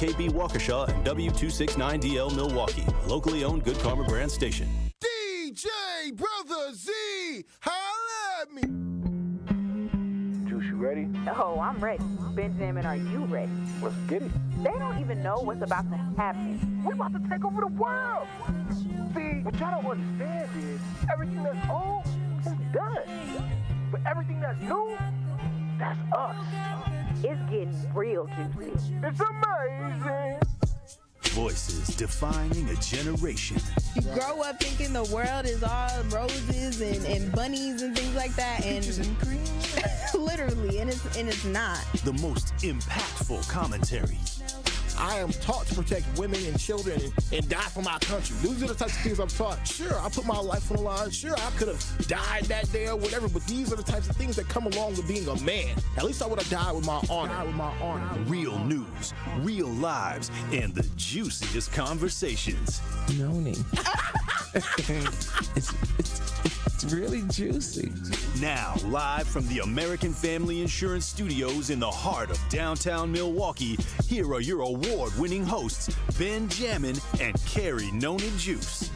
WKB Waukesha and W269DL Milwaukee, a locally owned Good Karma brand station. DJ Brother Z, holla at me. Juice, you ready? Oh, I'm ready. Benjamin, are you ready? Let's get it. They don't even know what's about to happen. We're about to take over the world. See, what y'all don't understand is everything that's old is done. But everything that's new, that's us. It's getting real juicy. It's amazing. Voices defining a generation. You grow up thinking the world is all roses and bunnies and things like that, and literally, and it's not. The most impactful commentary. I am taught to protect women and children and die for my country. These are the types of things I'm taught. Sure, I put my life on the line. Sure, I could have died that day or whatever, but these are the types of things that come along with being a man. At least I would have died with my honor. Real news, real lives, and the juiciest conversations. Noni. It's really juicy. Now, live from the American Family Insurance Studios in the heart of downtown Milwaukee, here are your award-winning hosts, Ben Jammin and Carrie Noni Juice.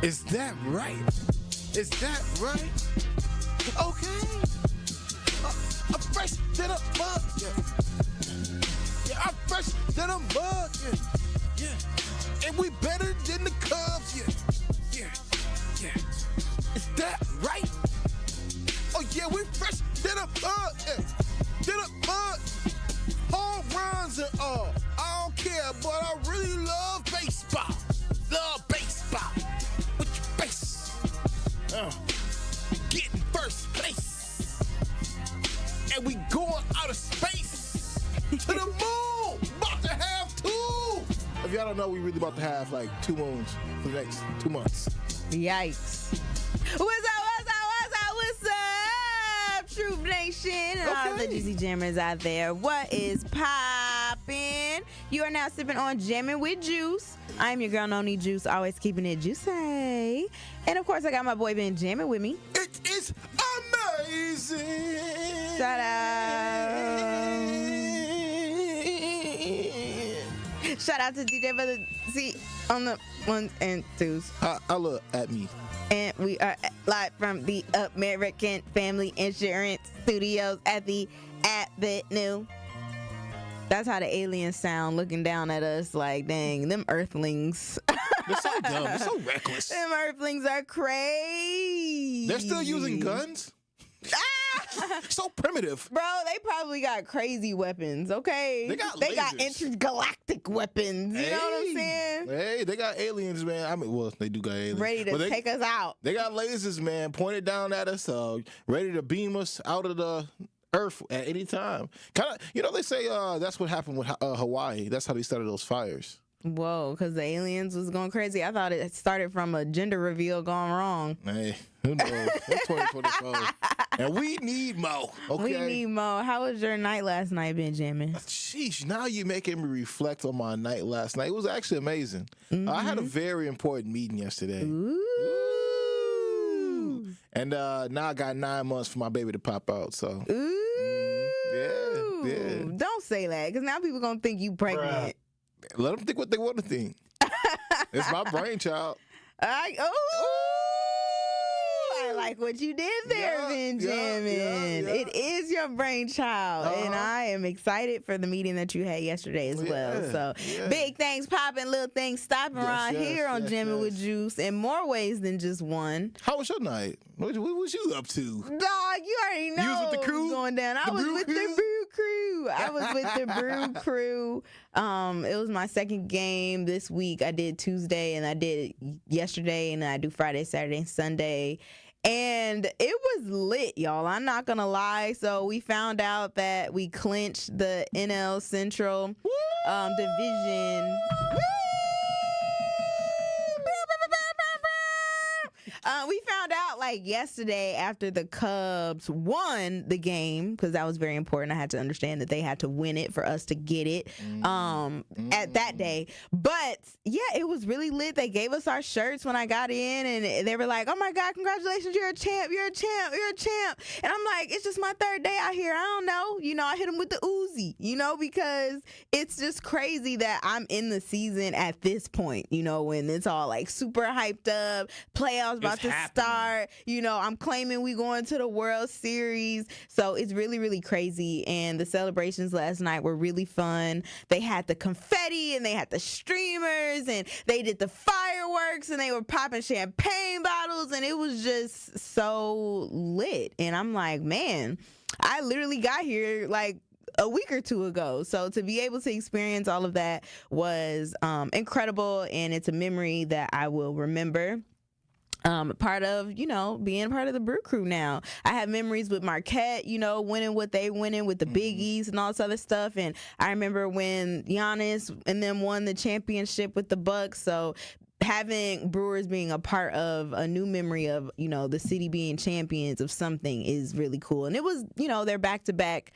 Is that right? Is that right? Okay. I'm fresh than a bug. Yeah, I'm fresh than a bug. Yeah. And we better than the Cubs. Yeah. Is that right? Oh yeah, we fresh than a bug. Than a bug. Home runs and all. I don't care, but I really love baseball. Love baseball. With your face. Getting first place. And we going out of space to the moon. About to have two. If y'all don't know, we really about to have like 2 moons for the next 2 months. Yikes. What's up? Troop Nation and all the juicy jammers out there. What is poppin'? You are now sipping on Jammin with Juice. I'm your girl, Noni Juice, always keeping it juicy. And of course, I got my boy Ben Jammin with me. It is amazing. Shout out. Shout out to DJ Brother Z on the ones and twos. I look at me. And we are live from the American Family Insurance Studios at the Avenue. That's how the aliens sound looking down at us like, dang, them earthlings. They're so dumb. They're so reckless. Them earthlings are crazy. They're still using guns? So primitive. Bro, they probably got crazy weapons, okay? They got intergalactic weapons. You know what I'm saying? Hey, they got aliens, man. I mean, well, they do got aliens. Ready to take us out. They got lasers, man, pointed down at us, ready to beam us out of the earth at any time. Kind of, you know, they say that's what happened with Hawaii. That's how they started those fires. Whoa, because the aliens was going crazy. I thought it started from a gender reveal gone wrong. Hey, who knows? It's 2024. And we need more, okay? We need more. How was your night last night, Benjamin? Sheesh, now you're making me reflect on my night last night. It was actually amazing. I had a very important meeting yesterday. Ooh. And now I got 9 months for my baby to pop out, so. Ooh. Yeah. Don't say that, because now people going to think you pregnant. Let them think what they want to think. It's my brainchild. I like what you did there, Benjamin. It is your brainchild, and I am excited for the meeting that you had yesterday as well. So big things popping, little things stopping around here on Jammin with Juice in more ways than just one. How was your night? What was you up to? Dog, you already know. You was with the crew? Going down. I was with the crew. crew. I was with the brew crew. It was my second game this week. I did Tuesday and I did yesterday, and then I do Friday, Saturday, and Sunday. And it was lit, y'all. I'm not gonna lie. So we found out that we clinched the NL Central division. We found out like yesterday after the Cubs won the game, because that was very important. I had to understand that they had to win it for us to get it at that day. But yeah, it was really lit. They gave us our shirts when I got in, and they were like, "Oh my God, congratulations, you're a champ, you're a champ, you're a champ." And I'm like, it's just my third day out here. I don't know. I hit them with the Uzi, because it's just crazy that I'm in the season at this point, when it's all like super hyped up, playoffs about to start. I'm claiming we going to the World Series. So it's really, really crazy. And the celebrations last night were really fun. They had the confetti and they had the streamers and they did the fireworks and they were popping champagne bottles, and it was just so lit. And I'm like, man, I literally got here like a week or two ago. So to be able to experience all of that was incredible, and it's a memory that I will remember. Part of, being part of the Brew Crew now. I have memories with Marquette, winning what they winning with the Big East and all this other stuff. And I remember when Giannis and them won the championship with the Bucks. So having Brewers being a part of a new memory of, the city being champions of something is really cool. And it was, they're back-to-back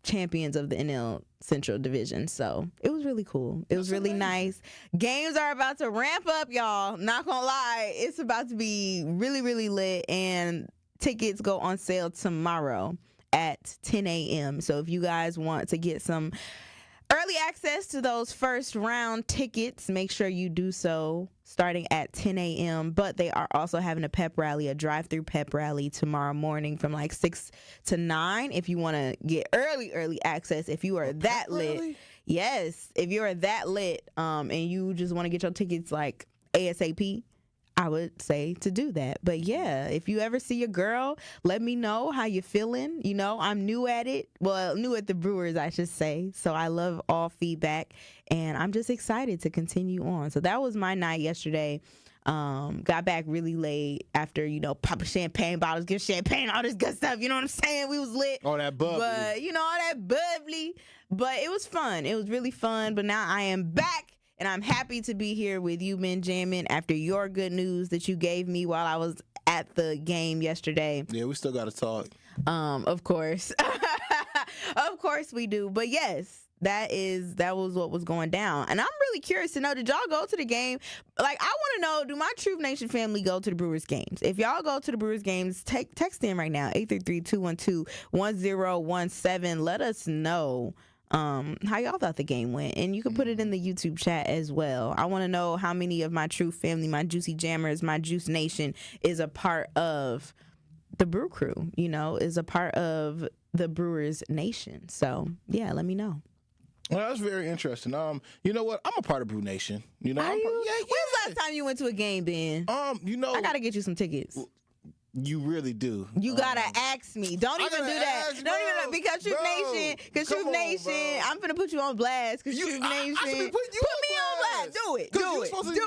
champions of the NL Central Division. So it was really cool. It was really nice. Games are about to ramp up, y'all. Not gonna lie. It's about to be really, really lit, and tickets go on sale tomorrow at 10 a.m. So if you guys want to get some early access to those first round tickets, make sure you do so starting at 10 a.m. But they are also having a pep rally, a drive-through pep rally tomorrow morning from like 6 to 9 if you want to get early access. If you are that lit. Yes. If you are that lit and you just want to get your tickets like ASAP, I would say to do that. But yeah, if you ever see a girl, let me know how you're feeling. I'm new at it. Well, new at the Brewers, I should say. So I love all feedback, and I'm just excited to continue on. So that was my night yesterday. Got back really late after, popping champagne bottles, give champagne, all this good stuff. You know what I'm saying? We was lit. All that bubbly. But, all that bubbly. But it was fun. It was really fun. But now I am back. And I'm happy to be here with you, Ben Jammin, after your good news that you gave me while I was at the game yesterday. Yeah, we still got to talk. Of course. Of course we do. But yes, that was what was going down. And I'm really curious to know, did y'all go to the game? Like, I want to know, do my Truth Nation family go to the Brewers games? If y'all go to the Brewers games, text in right now, 833-212-1017. Let us know how y'all thought the game went, and you can put it in the YouTube chat as well. I want to know how many of my True family, my Juicy Jammers, my Juice Nation is a part of the Brew Crew, is a part of the Brewers Nation. So yeah, let me know. Well, that's very interesting. You know what? I'm a part of Brew Nation. Are you? When's the last time you went to a game, Ben? I gotta get you some tickets. You really do. You gotta ask me. Don't even do that. Don't even, because Truth Nation. Because Truth Nation. I'm finna put you on blast. Because Truth Nation. Put me on blast. Do it. Do it. Do it.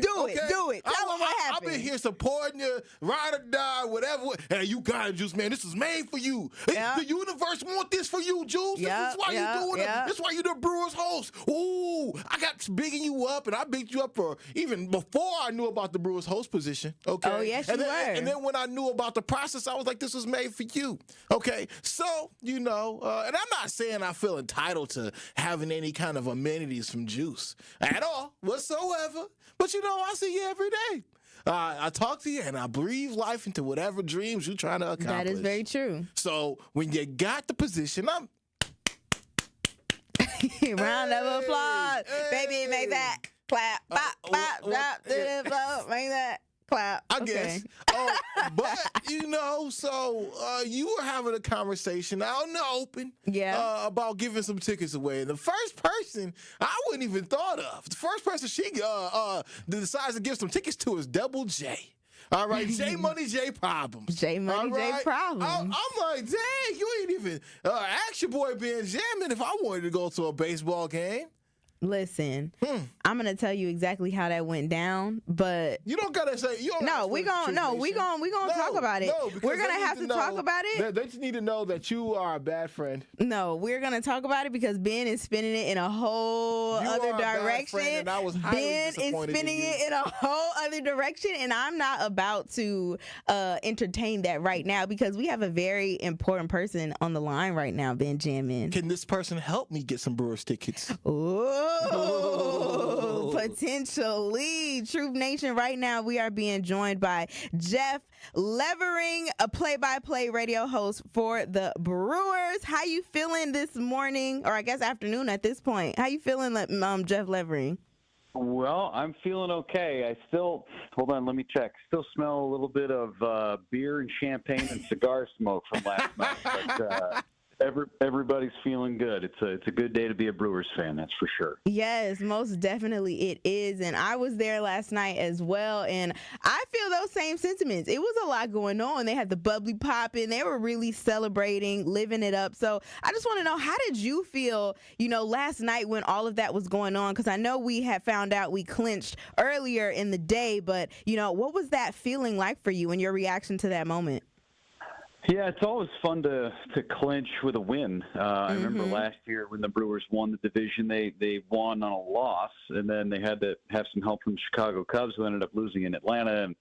Do it. Do it. Tell them what happened. I've been here supporting you, ride or die, whatever. Hey, you got it, Juice, man. This is made for you. Yep. The universe want this for you, Juice. This is why you doing it. This is why you the Brewers host. Ooh, I got bigging you up, and I bigged you up for even before I knew about the Brewers host position. Okay. Oh yes, you were. And then when I knew about the process, I was like, this was made for you. Okay. So, and I'm not saying I feel entitled to having any kind of amenities from Juice at all, whatsoever. But, I see you every day. I talk to you and I breathe life into whatever dreams you're trying to accomplish. That is very true. So when you got the position, I'm round of applause. Baby, make that clap. Bop, bop, drop to the floor. Make that clap. I guess. But, so you were having a conversation out in the open about giving some tickets away. And the first person I wouldn't even thought of, the first person she decides to give some tickets to is Double J. All right, J Money, J Problems. J Money, J Problems. I'm like, dang, you ain't even ask your boy Ben Jammin if I wanted to go to a baseball game. Listen, I'm gonna tell you exactly how that went down, but you don't gotta say. You don't we gonna talk about it. No, we're gonna have to talk about it. They just need to know that you are a bad friend. No, we're gonna talk about it because Ben is spinning it in a whole other direction. And I was highly Ben is disappointed spinning in you. it in a whole other direction, and I'm not about to entertain that right now because we have a very important person on the line right now, Ben Jammin. Can this person help me get some Brewers tickets? Ooh, potentially. Truth Nation, right now we are being joined by Jeff Levering, a play-by-play radio host for the Brewers. How you feeling this morning, or I guess afternoon at this point? How you feeling, Jeff Levering? Well, I'm feeling okay. I still, hold on, let me check. Still smell a little bit of beer and champagne and cigar smoke from last night. But everybody's feeling good. It's a good day to be a Brewers fan, that's for sure. Yes, most definitely it is. And I was there last night as well, and I feel those same sentiments. It was a lot going on. They had the bubbly popping. They were really celebrating, living it up. So I just want to know, how did you feel, last night when all of that was going on? Because I know we had found out we clinched earlier in the day, but, what was that feeling like for you and your reaction to that moment? Yeah, it's always fun to clinch with a win. I remember last year when the Brewers won the division, they won on a loss, and then they had to have some help from Chicago Cubs, who ended up losing in Atlanta, and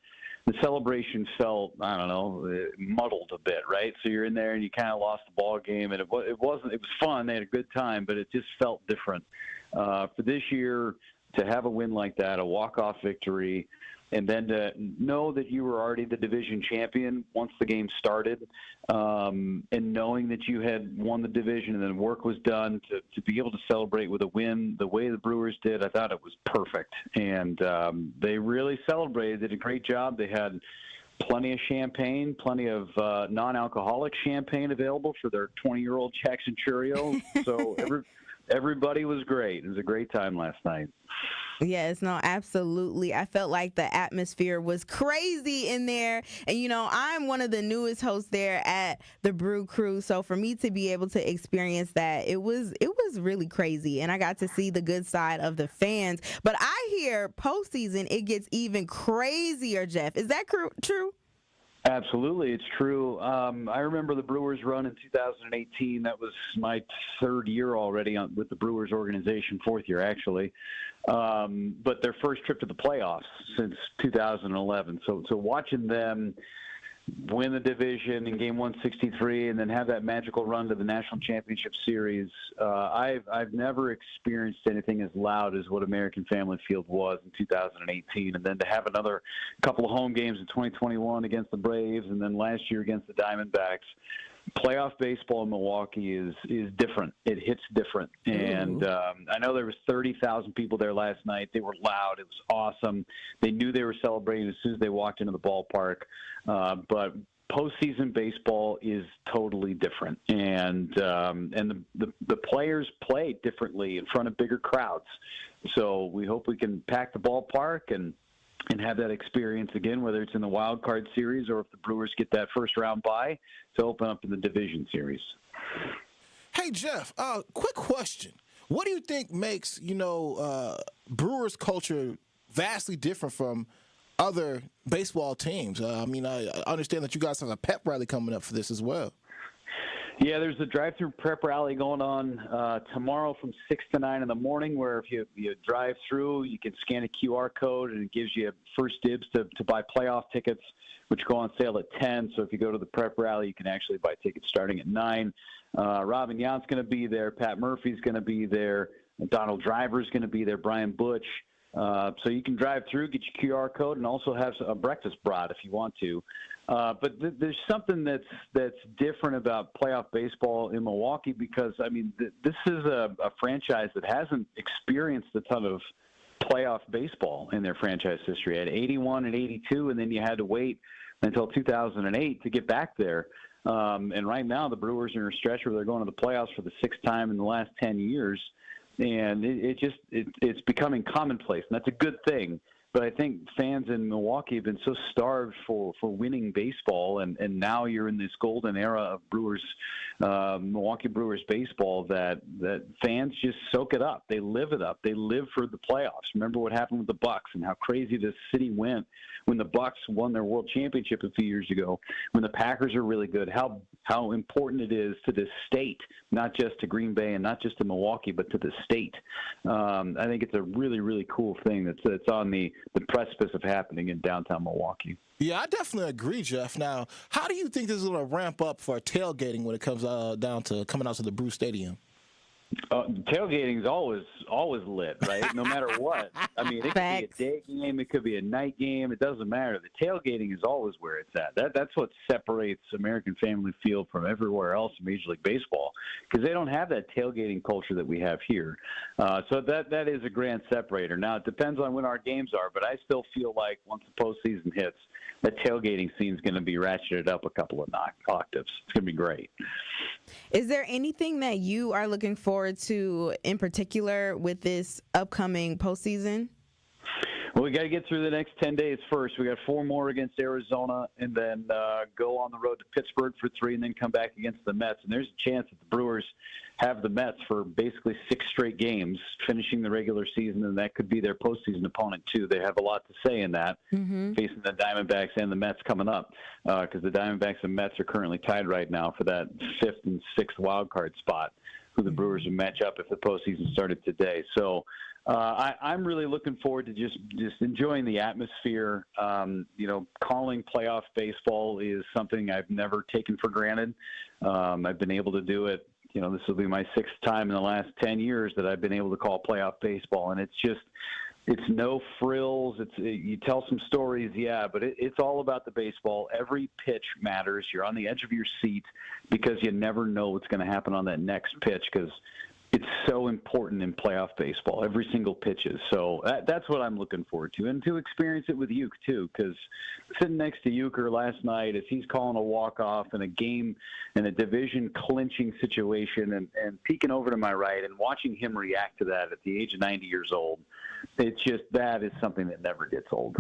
the celebration felt, muddled a bit, right? So you're in there and you kind of lost the ball game, and it was fun. They had a good time, but it just felt different. For this year, to have a win like that, a walk-off victory, and then to know that you were already the division champion once the game started, and knowing that you had won the division and then work was done, to be able to celebrate with a win the way the Brewers did, I thought it was perfect. And they really celebrated, did a great job. They had plenty of champagne, plenty of non-alcoholic champagne available for their 20-year-old Jackson Churio. So everybody was great. It was a great time last night. Yes, no, absolutely. I felt like the atmosphere was crazy in there. And, I'm one of the newest hosts there at the Brew Crew. So for me to be able to experience that, it was really crazy. And I got to see the good side of the fans. But I hear postseason, it gets even crazier, Jeff. Is that true? Absolutely, it's true. I remember the Brewers run in 2018. That was my third year already with the Brewers organization, fourth year actually. But their first trip to the playoffs since 2011. So watching them win the division in Game 163 and then have that magical run to the National Championship Series, I've never experienced anything as loud as what American Family Field was in 2018. And then to have another couple of home games in 2021 against the Braves and then last year against the Diamondbacks. Playoff baseball in Milwaukee is different. It hits different. And I know there was 30,000 people there last night. They were loud. It was awesome. They knew they were celebrating as soon as they walked into the ballpark. But postseason baseball is totally different. And the players play differently in front of bigger crowds. So we hope we can pack the ballpark and have that experience again, whether it's in the wild card series or if the Brewers get that first round bye to open up in the division series. Hey, Jeff, quick question. What do you think makes, Brewers culture vastly different from other baseball teams? I understand that you guys have a pep rally coming up for this as well. Yeah, there's a drive-through prep rally going on tomorrow from 6 to 9 in the morning, where if you drive through, you can scan a QR code, and it gives you first dibs to buy playoff tickets, which go on sale at 10. So if you go to the prep rally, you can actually buy tickets starting at 9. Robin Yount's going to be there. Pat Murphy's going to be there. Donald Driver's going to be there. Brian Butch. So you can drive through, get your QR code, and also have a breakfast brought if you want to. But there's something that's different about playoff baseball in Milwaukee because, this is a franchise that hasn't experienced a ton of playoff baseball in their franchise history. At 81 and 82, and then you had to wait until 2008 to get back there. And right now the Brewers are in a stretch where they're going to the playoffs for the sixth time in the last 10 years. And it's becoming commonplace, and that's a good thing. But I think fans in Milwaukee have been so starved for winning baseball, and now you're in this golden era of Brewers, Milwaukee Brewers baseball that fans just soak it up. They live it up. They live for the playoffs. Remember what happened with the Bucks and how crazy this city went when the Bucks won their World Championship a few years ago. When the Packers are really good, how important it is to this state, not just to Green Bay and not just to Milwaukee, but to the state. I think it's a really, really cool thing that's on the precipice of happening in downtown Milwaukee. Yeah, I definitely agree, Jeff. Now, how do you think this is going to ramp up for tailgating when it comes down to coming out to the Brew Stadium? Tailgating is always lit, right? No matter what. I mean, it could be a day game, it could be a night game. It doesn't matter. The tailgating is always where it's at. That's what separates American Family Field from everywhere else in Major League Baseball, because they don't have that tailgating culture that we have here. So that is a grand separator. Now, it depends on when our games are, but I still feel like once the postseason hits, that tailgating scene is going to be ratcheted up a couple of octaves. It's going to be great. Is there anything that you are looking forward to in particular with this upcoming postseason? Well, we got to get through the next 10 days first. We got 4 more against Arizona, and then go on the road to Pittsburgh for 3, and then come back against the Mets. And there's a chance that the Brewers have the Mets for basically 6 straight games, finishing the regular season, and that could be their postseason opponent too. They have a lot to say in that, facing the Diamondbacks and the Mets coming up, because the Diamondbacks and Mets are currently tied right now for that 5th and 6th wild card spot, who the Brewers would match up if the postseason started today. So I'm really looking forward to just enjoying the atmosphere. Calling playoff baseball is something I've never taken for granted. I've been able to do it. This will be my 6th time in the last 10 years that I've been able to call playoff baseball, and it's no frills. You tell some stories, yeah, but it's all about the baseball. Every pitch matters. You're on the edge of your seat because you never know what's going to happen on that next pitch, because it's so important in playoff baseball. Every single pitch is. So that's what I'm looking forward to, and to experience it with Uke too, because sitting next to Euchre last night as he's calling a walk-off in a game in a division clinching situation, and peeking over to my right and watching him react to that at the age of 90 years old, that is something that never gets old.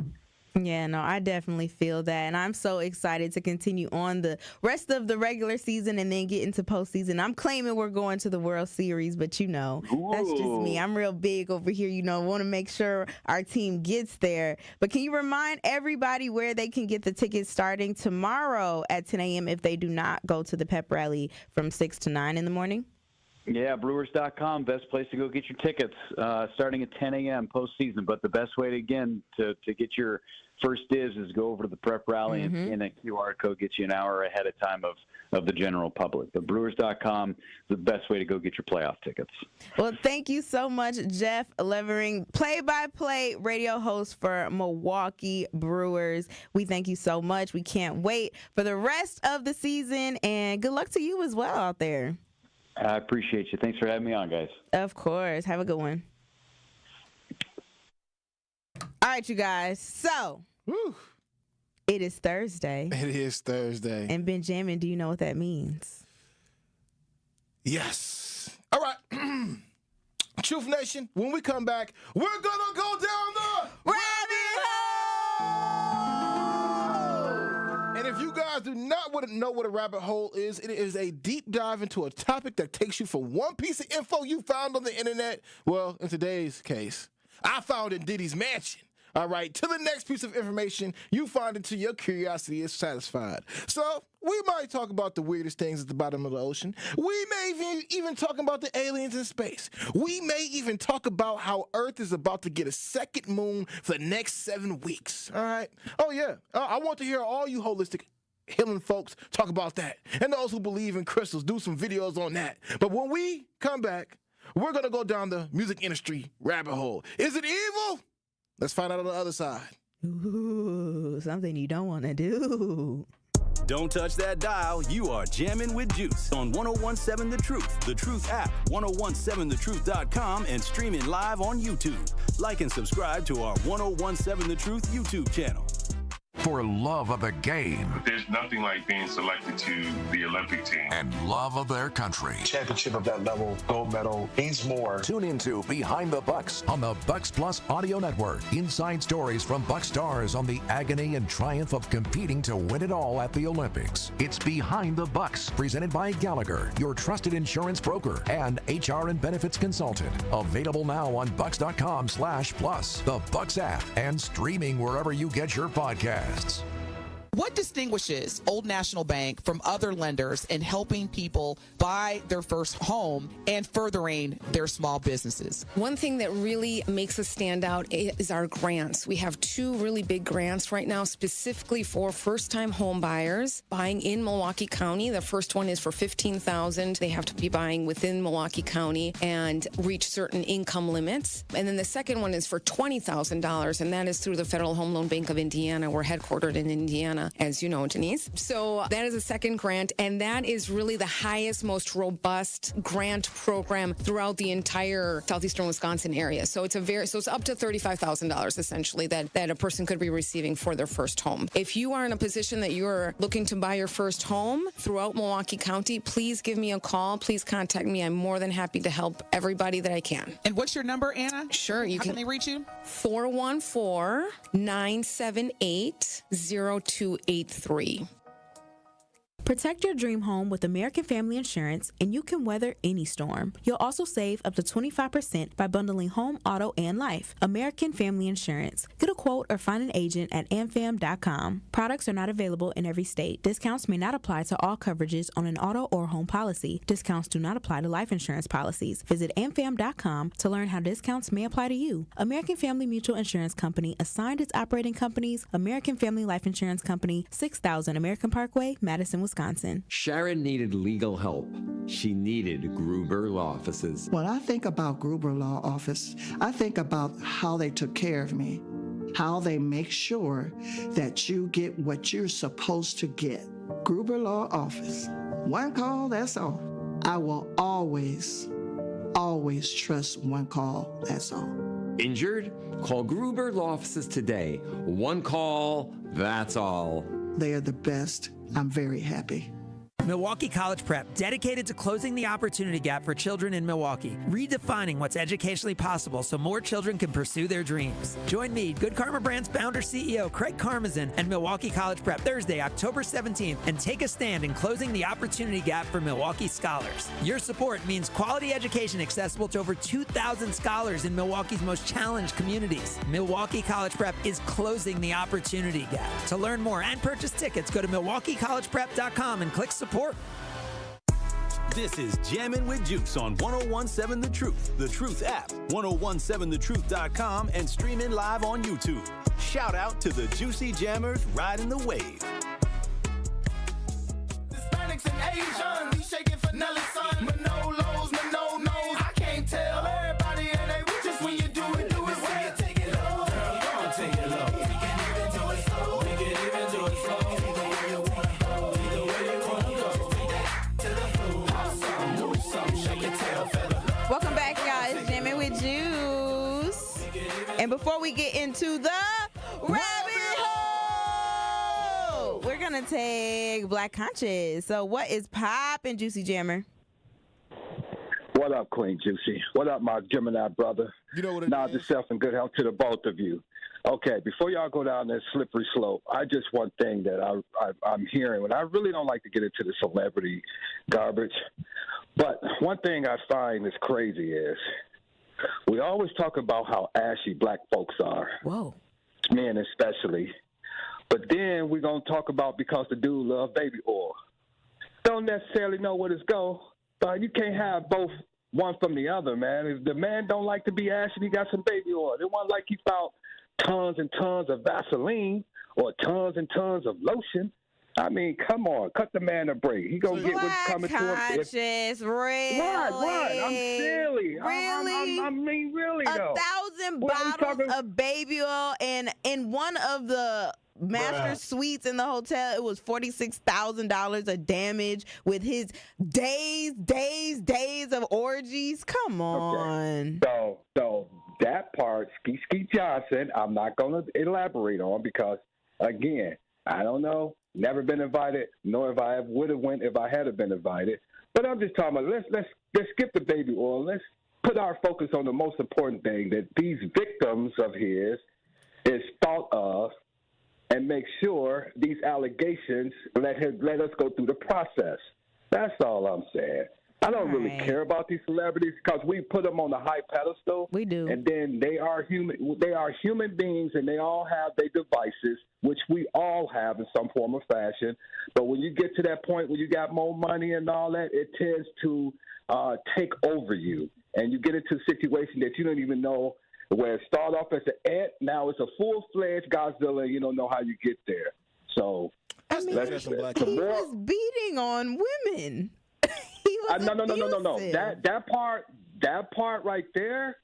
Yeah, no, I definitely feel that. And I'm so excited to continue on the rest of the regular season and then get into postseason. I'm claiming we're going to the World Series, but that's just me. I'm real big over here, want to make sure our team gets there. But can you remind everybody where they can get the tickets starting tomorrow at 10 a.m. if they do not go to the pep rally from 6 to 9 in the morning? Yeah, Brewers.com, best place to go get your tickets, starting at 10 a.m. postseason. But the best way, to get your first dibs is go over to the prep rally and scan that QR code, gets you an hour ahead of time of the general public. But Brewers.com is the best way to go get your playoff tickets. Well, thank you so much, Jeff Levering, play-by-play radio host for Milwaukee Brewers. We thank you so much. We can't wait for the rest of the season, and good luck to you as well out there. I appreciate you. Thanks for having me on, guys. Of course. Have a good one. All right, you guys. So, it is Thursday. It is Thursday. And Benjamin, do you know what that means? Yes. All right. Truth Nation, when we come back, we're going to go down the rabbit hole! And if you guys do not know what a rabbit hole is, it is a deep dive into a topic that takes you from one piece of info you found on the internet, well, in today's case, I found in Diddy's mansion, all right, to the next piece of information you find until your curiosity is satisfied. So we might talk about the weirdest things at the bottom of the ocean. We may even talk about the aliens in space. We may even talk about how Earth is about to get a second moon for the next 7 weeks, all right? Oh, yeah. I want to hear all you holistic healing folks talk about that. And those who believe in crystals, do some videos on that. But when we come back, we're going to go down the music industry rabbit hole. Is it evil? Let's find out on the other side. Ooh, something you don't want to do. Don't touch that dial. You are jamming with Juice on 1017 The Truth, The Truth app, 1017thetruth.com, and streaming live on YouTube. Like and subscribe to our 1017 The Truth YouTube channel. for love of the game There's nothing like being selected to the Olympic team. and love of their country. Championship of that level, gold medal, means more. Tune into Behind the Bucks on the Bucks Plus Audio Network. Inside stories from Bucks stars on the agony and triumph of competing to win it all at the Olympics. It's Behind the Bucks, presented by Gallagher, your trusted insurance broker and HR and benefits consultant. Available now on bucks.com/plus, the Bucks app, and streaming wherever you get your podcasts. What distinguishes Old National Bank from other lenders in helping people buy their first home and furthering their small businesses? One thing that really makes us stand out is our grants. We have 2 really big grants right now specifically for first-time home buyers buying in Milwaukee County. The first one is for $15,000. They have to be buying within Milwaukee County and reach certain income limits. And then the second one is for $20,000, and that is through the Federal Home Loan Bank of Indiana. We're headquartered in Indiana, as you know, Denise. So that is a second grant, and that is really the highest, most robust grant program throughout the entire southeastern Wisconsin area. So it's it's up to $35,000 essentially that a person could be receiving for their first home. If you are in a position that you're looking to buy your first home throughout Milwaukee County, please give me a call. Please contact me. I'm more than happy to help everybody that I can. And what's your number, Anna? Sure. How can they reach you? 414-978-0283. Protect your dream home with American Family Insurance, and you can weather any storm. You'll also save up to 25% by bundling home, auto, and life. American Family Insurance. Get a quote or find an agent at amfam.com. Products are not available in every state. Discounts may not apply to all coverages on an auto or home policy. Discounts do not apply to life insurance policies. Visit amfam.com to learn how discounts may apply to you. American Family Mutual Insurance Company assigned its operating companies American Family Life Insurance Company, 6000 American Parkway, Madison, Wisconsin. Sharon needed legal help. She needed Gruber Law Offices. When I think about Gruber Law Office, I think about how they took care of me, how they make sure that you get what you're supposed to get. Gruber Law Office. One call, that's all. I will always trust one call, that's all. Injured? Call Gruber Law Offices today. One call, that's all. They are the best. I'm very happy. Milwaukee College Prep, dedicated to closing the opportunity gap for children in Milwaukee, redefining what's educationally possible so more children can pursue their dreams. Join me, Good Karma Brand's founder CEO Craig Karmazin, and Milwaukee College Prep Thursday, October 17th, and take a stand in closing the opportunity gap for Milwaukee scholars. Your support means quality education accessible to over 2,000 scholars in Milwaukee's most challenged communities. Milwaukee College Prep is closing the opportunity gap. To learn more and purchase tickets, go to MilwaukeeCollegePrep.com and click support. This is Jammin' with Juice on 1017 The Truth, The Truth app, 1017thetruth.com, and streaming live on YouTube. Shout out to the Juicy Jammers riding the wave. Hispanics and Asians, we shaking for Nelly, son. Manolos, Manonos, I can't tell everybody and they just when you do it well. Take it low, girl, go on, take it low. We can even do it slow, we can even do it slow. Either way you wanna go, either way you wanna go. Take that to the floor, hot some, move some, shake your tail feather. Welcome back, guys. Jammin' with Juice. And before we get into the rabbit hole, we're going to take Black Conscious. So what is poppin', Juicy Jammer? What up, Queen Juicy? What up, my Gemini brother? You know what it Nod is? yourself and good health to the both of you. Okay, before y'all go down this slippery slope, one thing that I'm hearing, and I really don't like to get into the celebrity garbage, but one thing I find is crazy is we always talk about how ashy black folks are. Whoa. Men especially. But then we're going to talk about because the dude love baby oil. Don't necessarily know where it's go, but you can't have both one from the other, man. If the man don't like to be ashy, he got some baby oil. It wasn't like he found tons and tons of Vaseline or tons and tons of lotion. I mean, come on, cut the man a break. He gonna get what's coming to him. Conscious, really? What? I'm silly. Really? I mean, really though. 1,000 bottles of baby oil, and in one of the master suites in the hotel, it was $46,000 of damage with his days of orgies. Come on. Okay. So that part, Ski Johnson, I'm not gonna elaborate on because Again, I don't know. Never been invited, nor if I would have went if I had been invited. But I'm just talking about let's skip the baby oil. Let's put our focus on the most important thing, that these victims of his is thought of, and make sure these allegations let us go through the process. That's all I'm saying. I don't really care about these celebrities because we put them on the high pedestal. We do. And then they are human beings, and they all have their devices, which we all have in some form or fashion. But when you get to that point where you got more money and all that, it tends to take over you. And you get into a situation that you don't even know, where it started off as an ant, now it's a full-fledged Godzilla, and you don't know how you get there. So he was beating on women. No. That part right there,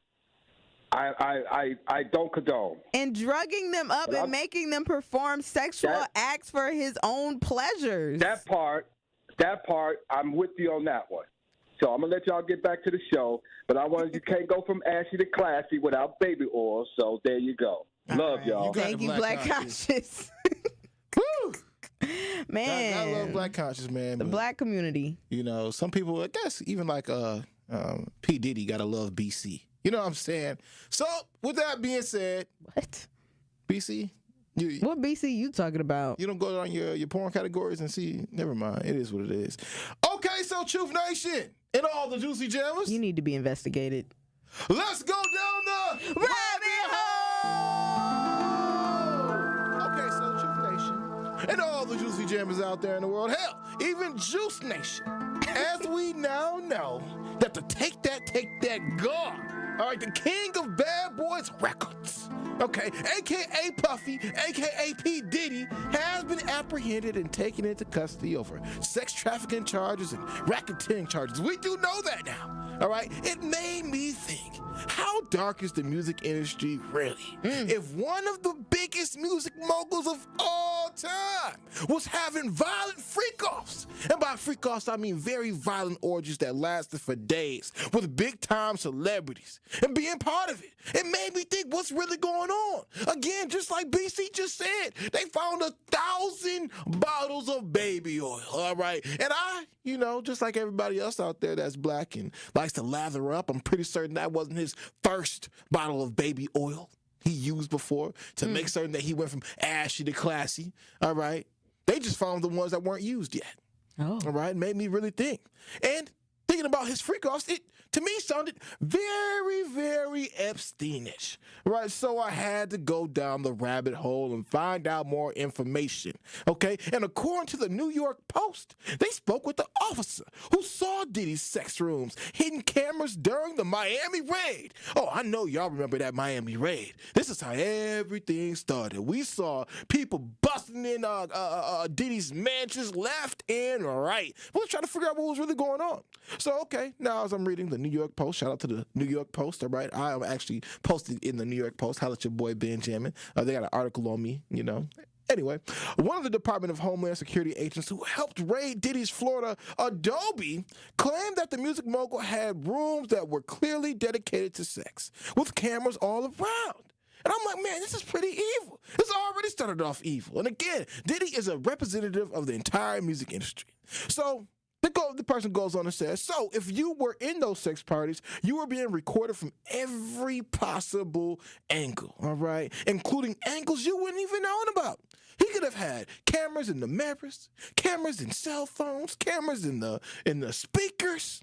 I don't condone. And drugging them up and making them perform sexual acts for his own pleasures. That part, I'm with you on that one. So I'm gonna let y'all get back to the show, but you can't go from ashy to classy without baby oil. So there you go. Love y'all. Thank you, Black Conscious. Woo! Man, I love Black Conscious, man. The black community. You know, some people, I guess, even like P. Diddy, gotta love BC. You know what I'm saying? So, with that being said, what? BC? What BC you talking about? You don't go on your porn categories and see. Never mind. It is what it is. Okay, so Truth Nation and all the Juicy Jammers. You need to be investigated. Let's go down the rabbit hole. Okay, so Truth Nation and all the Juicy Jammers out there in the world. Hell, even Juice Nation. As we now know that the Take That God, all right, the king of Bad Boys Records, okay, a.k.a. Puffy, a.k.a. P. Diddy, has been apprehended and taken into custody over sex trafficking charges and racketeering charges. We do know that now, all right? It made me think, how dark is the music industry really? If one of the biggest music moguls of all time was having violent freak-offs, and by freak-offs I mean very violent orgies that lasted for days with big-time celebrities, and being part of it, it made me think, what's really going on? Again, just like BC just said, they found 1,000 bottles of baby oil, all right? And I, just like everybody else out there that's black and likes to lather up, I'm pretty certain that wasn't his first bottle of baby oil he used before to make certain that he went from ashy to classy, all right? They just found the ones that weren't used yet, all right? It made me really think. And thinking about his freak-offs, it, to me, sounded very, very Epsteinish, right? So I had to go down the rabbit hole and find out more information, okay? And according to the New York Post, they spoke with the officer who saw Diddy's sex rooms, hidden cameras during the Miami raid. Oh, I know y'all remember that Miami raid. This is how everything started. We saw people busting in Diddy's mansions left and right. We're trying to figure out what was really going on. So, okay, now as I'm reading the New York Post, shout out to the New York Post, all right? I am actually posted in the New York Post. Holla at your boy, Ben Jammin. They got an article on me, Anyway, one of the Department of Homeland Security agents who helped raid Diddy's Florida Adobe claimed that the music mogul had rooms that were clearly dedicated to sex, with cameras all around. And I'm like, man, this is pretty evil. This already started off evil. And again, Diddy is a representative of the entire music industry. So the person goes on and says, so if you were in those sex parties, you were being recorded from every possible angle, all right? Including angles you wouldn't even know about. He could have had cameras in the mirrors, cameras in cell phones, cameras in the speakers.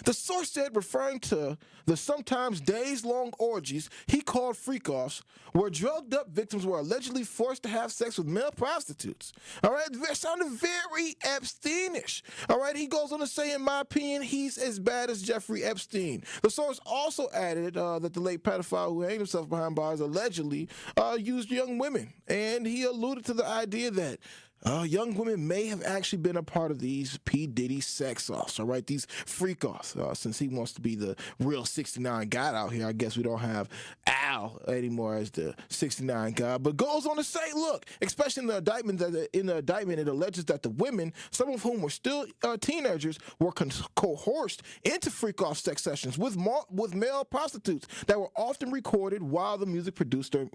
The source said, referring to the sometimes days-long orgies he called freak-offs, where drugged-up victims were allegedly forced to have sex with male prostitutes. All right, that sounded very Epsteinish. All right, he goes on to say, in my opinion, he's as bad as Jeffrey Epstein. The source also added that the late pedophile who hanged himself behind bars allegedly used young women, and he alluded to the idea that young women may have actually been a part of these P. Diddy sex offs, all right? These freak offs. Since he wants to be the real 69 guy out here, I guess we don't have Al anymore as the 69 guy. But goes on to say, look, especially in the indictment, it alleges that the women, some of whom were still teenagers, were coerced into freak off sex sessions with male prostitutes that were often recorded while the music producer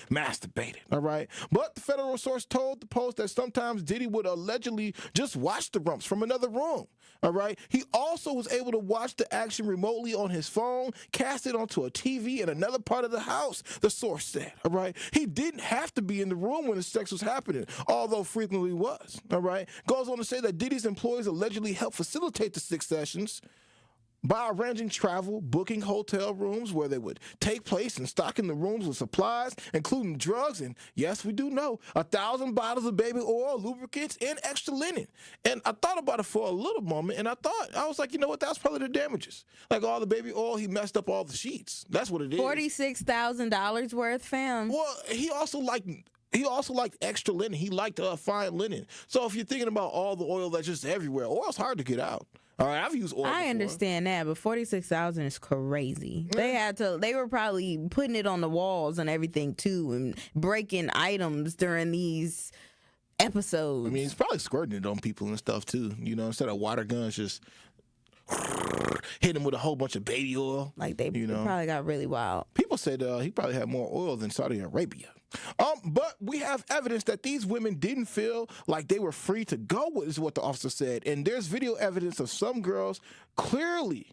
masturbated, all right? But the federal source told the Post that sometimes Diddy would allegedly just watch the rumps from another room, all right? He also was able to watch the action remotely on his phone, cast it onto a TV in another part of the house, the source said, all right? He didn't have to be in the room when the sex was happening, although frequently was, all right? Goes on to say that Diddy's employees allegedly helped facilitate the sex sessions by arranging travel, booking hotel rooms where they would take place, and stocking the rooms with supplies, including drugs, and yes, we do know, 1,000 bottles of baby oil, lubricants, and extra linen. And I thought about it for a little moment, and I was like, you know what, that's probably the damages. Like all the baby oil, he messed up all the sheets. That's what it is. $46,000 worth, fam. Well, he also liked extra linen. He liked fine linen. So if you're thinking about all the oil that's just everywhere, oil's hard to get out. All right, I've used oil before. I understand that, but $46,000 is crazy. They were probably putting it on the walls and everything too, and breaking items during these episodes. I mean, he's probably squirting it on people and stuff too. You know, instead of water guns, just hit him with a whole bunch of baby oil. Like they probably got really wild. People said he probably had more oil than Saudi Arabia. But we have evidence that these women didn't feel like they were free to go, is what the officer said. And there's video evidence of some girls clearly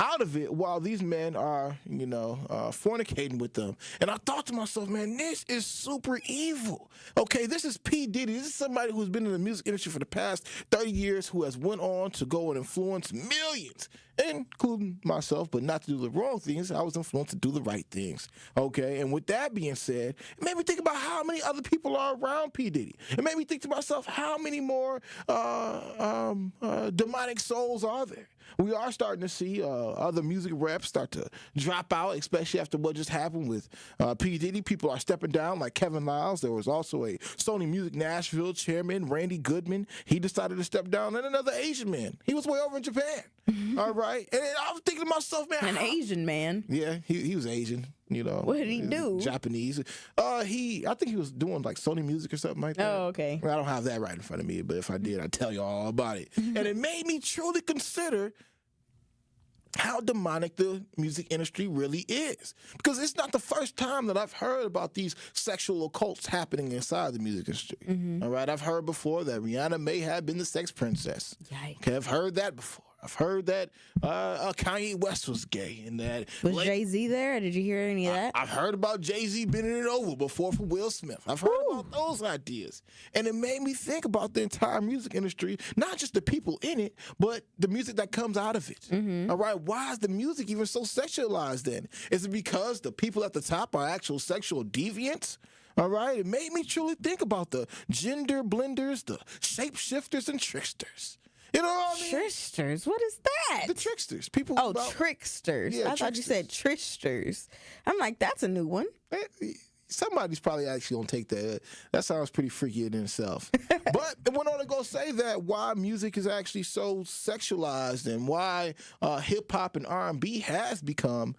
out of it while these men are, fornicating with them. And I thought to myself, man, this is super evil. Okay, this is P. Diddy. This is somebody who's been in the music industry for the past 30 years, who has went on to go and influence millions, including myself, but not to do the wrong things. I was influenced to do the right things. Okay, and with that being said, it made me think about how many other people are around P. Diddy. It made me think to myself, how many more demonic souls are there? We are starting to see other music reps start to drop out, especially after what just happened with P. Diddy. People are stepping down, like Kevin Liles. There was also a Sony Music Nashville chairman, Randy Goodman. He decided to step down. And another Asian man. He was way over in Japan. All right. And I was thinking to myself, man. An Asian man? Yeah, he was Asian. What did he do? Japanese. I think he was doing like Sony Music or something like that. Oh, okay. I don't have that right in front of me, but if I did, I'd tell you all about it. And it made me truly consider how demonic the music industry really is. Because it's not the first time that I've heard about these sexual occults happening inside the music industry. Mm-hmm. All right, I've heard before that Rihanna may have been the sex princess. Yikes. Okay, I've heard that before. I've heard that Kanye West was gay, and that was Jay-Z there? Did you hear any of that? I've heard about Jay-Z bending it over before for Will Smith. I've heard about those ideas, and it made me think about the entire music industry, not just the people in it, but the music that comes out of it. Mm-hmm. All right, why is the music even so sexualized? Then is it because the people at the top are actual sexual deviants? All right, it made me truly think about the gender blenders, the shapeshifters, and tricksters. You know what I mean? Tricksters? What is that? The tricksters. People. Oh, tricksters. Yeah, I thought you said tricksters. I'm like, that's a new one. Somebody's probably actually going to take that. That sounds pretty freaky in itself. But it went on to go say that why music is actually so sexualized and why hip-hop and R&B has become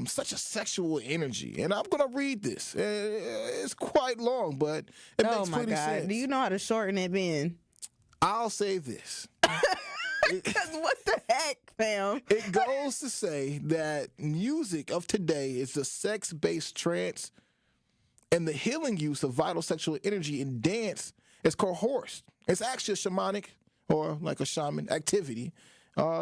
such a sexual energy. And I'm going to read this. It's quite long, but it makes pretty sense. Do you know how to shorten it, Ben? I'll say this. Because what the heck, fam? It goes to say that music of today is the sex-based trance, and the healing use of vital sexual energy in dance is coerced. It's actually a shamanic, or like a shaman, activity.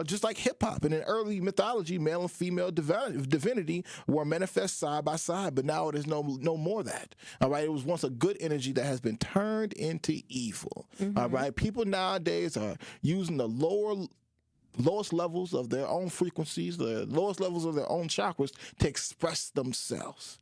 Just like hip-hop. And in early mythology, male and female divinity were manifest side by side, but now it is no more that. All right, it was once a good energy that has been turned into evil. Mm-hmm. All right, people nowadays are using the lowest levels of their own frequencies, the lowest levels of their own chakras to express themselves.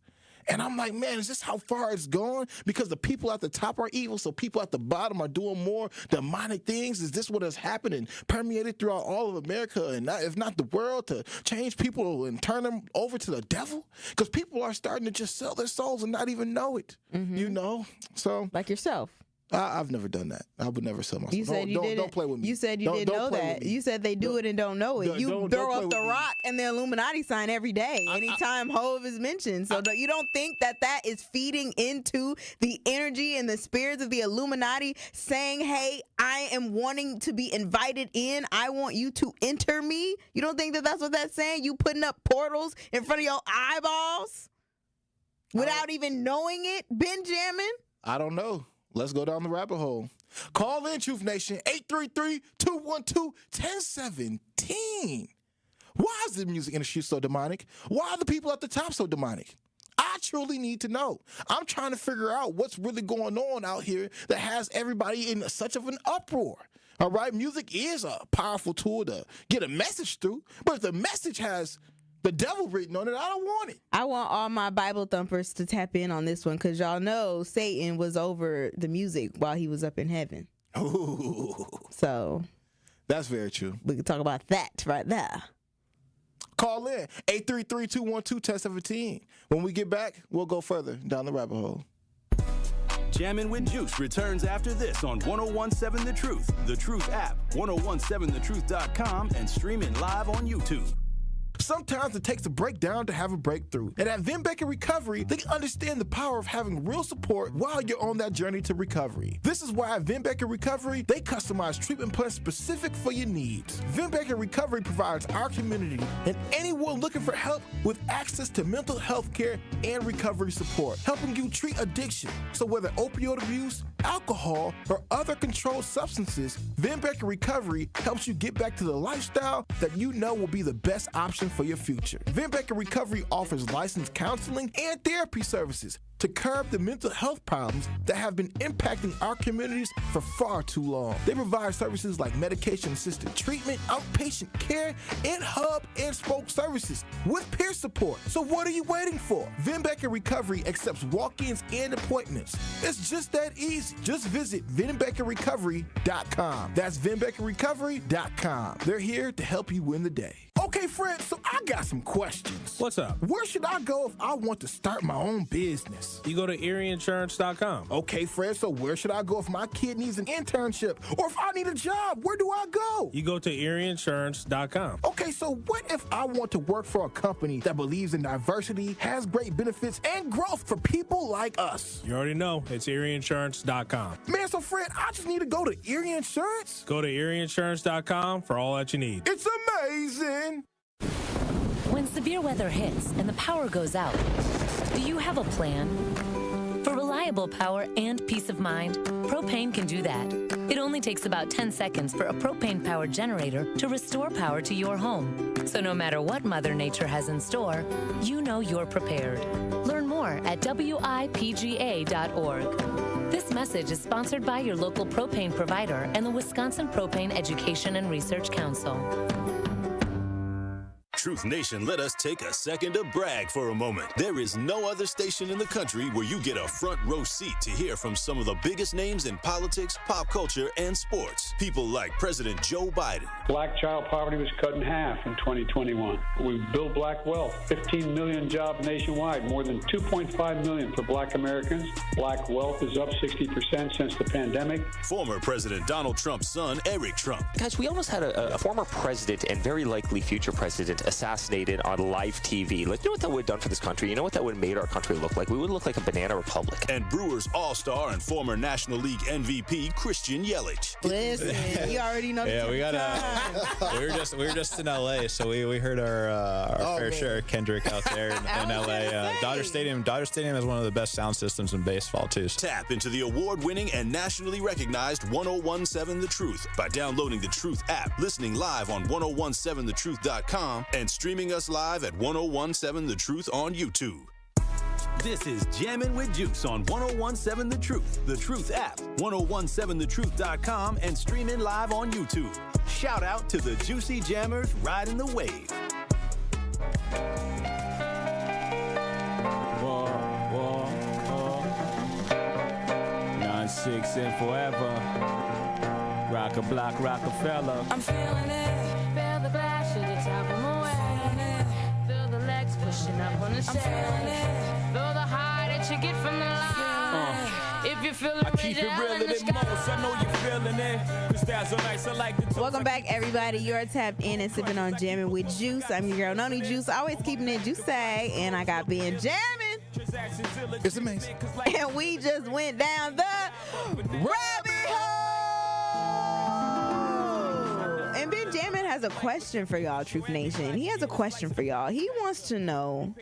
And I'm like, man, is this how far it's gone? Because the people at the top are evil, so people at the bottom are doing more demonic things. Is this what has happened and permeated throughout all of America, and if not the world, to change people and turn them over to the devil? Because people are starting to just sell their souls and not even know it, you know? So, like yourself. I've never done that. I would never sell myself. You said you didn't. Don't play with me. You said you didn't know that. You said they do it and don't know it. You throw up the rock and the Illuminati sign every day, anytime Hove is mentioned. So you don't think that is feeding into the energy and the spirits of the Illuminati saying, hey, I am wanting to be invited in. I want you to enter me. You don't think that that's what that's saying? You putting up portals in front of your eyeballs without even knowing it, Benjamin? I don't know. Let's go down the rabbit hole. Call in, Truth Nation, 833-212-1017. Why is the music industry so demonic? Why are the people at the top so demonic? I truly need to know. I'm trying to figure out what's really going on out here that has everybody in such of an uproar. All right, music is a powerful tool to get a message through, but if the message has the devil written on it, I don't want it. I want all my Bible thumpers to tap in on this one, because y'all know Satan was over the music while he was up in heaven. Ooh. So that's very true. We can talk about that right there. Call in 833-212-1017. When we get back, we'll go further down the rabbit hole. Jammin' with Juice returns after this on 1017 The Truth, The Truth app, 1017thetruth.com, and streaming live on YouTube. Sometimes it takes a breakdown to have a breakthrough. And at Vin Baker Recovery, they understand the power of having real support while you're on that journey to recovery. This is why at Vin Baker Recovery, they customize treatment plans specific for your needs. Vin Baker Recovery provides our community and anyone looking for help with access to mental health care and recovery support, helping you treat addiction. So whether opioid abuse, alcohol, or other controlled substances, Vin Baker Recovery helps you get back to the lifestyle that you know will be the best option for your future. Vin Baker Recovery offers licensed counseling and therapy services to curb the mental health problems that have been impacting our communities for far too long. They provide services like medication-assisted treatment, outpatient care, and hub and spoke services with peer support. So what are you waiting for? Vin Baker Recovery accepts walk-ins and appointments. It's just that easy. Just visit VinBakerRecovery.com. That's VinBakerRecovery.com. They're here to help you win the day. Okay, Fred, so I got some questions. What's up? Where should I go if I want to start my own business? You go to EerieInsurance.com. Okay, Fred, so where should I go if my kid needs an internship? Or if I need a job, where do I go? You go to EerieInsurance.com. Okay, so what if I want to work for a company that believes in diversity, has great benefits, and growth for people like us? You already know. It's EerieInsurance.com. Man, so Fred, I just need to go to Erie Insurance? Go to EerieInsurance.com for all that you need. It's amazing! When severe weather hits and the power goes out, do you have a plan? For reliable power and peace of mind, propane can do that. It only takes about 10 seconds for a propane-powered generator to restore power to your home. So no matter what Mother Nature has in store, you know you're prepared. Learn more at WIPGA.org. This message is sponsored by your local propane provider and the Wisconsin Propane Education and Research Council. Truth Nation, let us take a second to brag for a moment. There is no other station in the country where you get a front row seat to hear from some of the biggest names in politics, pop culture, and sports. People like President Joe Biden. Black child poverty was cut in half in 2021. We built black wealth, 15 million jobs nationwide, more than 2.5 million for black Americans. Black wealth is up 60% since the pandemic. Former President Donald Trump's son, Eric Trump. Guys, we almost had a former president and very likely future president assassinated on live TV. Like, you know what that would have done for this country? You know what that would have made our country look like? We would look like a banana republic. And Brewers all-star and former National League MVP Christian Yelich. Listen, you already know. Yeah, we got we were just in LA, so we heard our fair share of Kendrick out there in LA. Dodger Stadium is one of the best sound systems in baseball too. Tap into the award-winning and nationally recognized 1017 The Truth by downloading the Truth app, listening live on 1017thetruth.com, and streaming us live at 1017 The Truth on YouTube. This is Jammin' with Juice on 1017 The Truth app, 1017thetruth.com, and streaming live on YouTube. Shout out to the Juicy Jammers riding the wave. Whoa. 6 and forever. Rock a block, Rockefeller. I'm feeling it. Feel the glass, should it tap them away? Feel the legs pushing up on the stage. Feel the high that you get from the line. If you feel I keep it realer than most. I know you're feeling it. Cause that's so nice. I like the Welcome back, everybody. You're tapped in and sipping on Jammin' with Juice. I'm your girl, Noni Juice. Always keeping it juicy. And I got Ben Jammin'. It's amazing. And we just went down the rabbit hole. And Ben Jammin' has a question for y'all, Truth Nation. He has a question for y'all. He wants to know,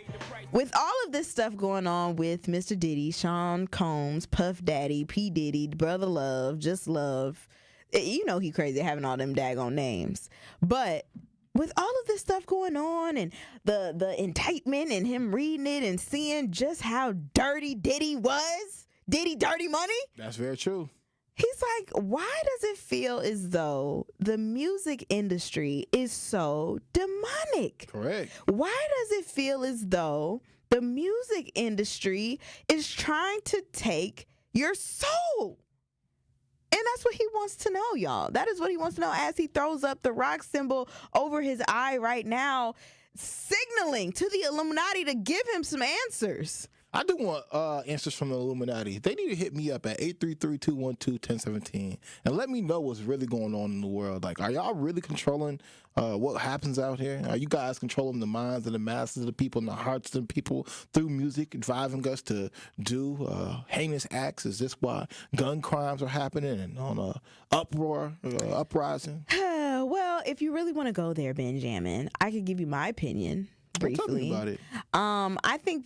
with all of this stuff going on with Mr. Diddy, Sean Combs, Puff Daddy, P. Diddy, Brother Love, Just Love, you know he crazy having all them daggone names. But with all of this stuff going on and the indictment and him reading it and seeing just how dirty Diddy was, Diddy Dirty Money? That's very true. He's like, why does it feel as though the music industry is so demonic? Correct. Why does it feel as though the music industry is trying to take your soul? And that's what he wants to know, y'all. That is what he wants to know as he throws up the rock symbol over his eye right now, signaling to the Illuminati to give him some answers. I do want answers from the Illuminati. They need to hit me up at 833-212-1017 and let me know what's really going on in the world. Like, are y'all really controlling what happens out here? Are you guys controlling the minds of the masses of the people and the hearts of the people through music, driving us to do heinous acts? Is this why gun crimes are happening and on uprising? Well, if you really want to go there, Benjamin, I could give you my opinion. Briefly. Tell me about it. I think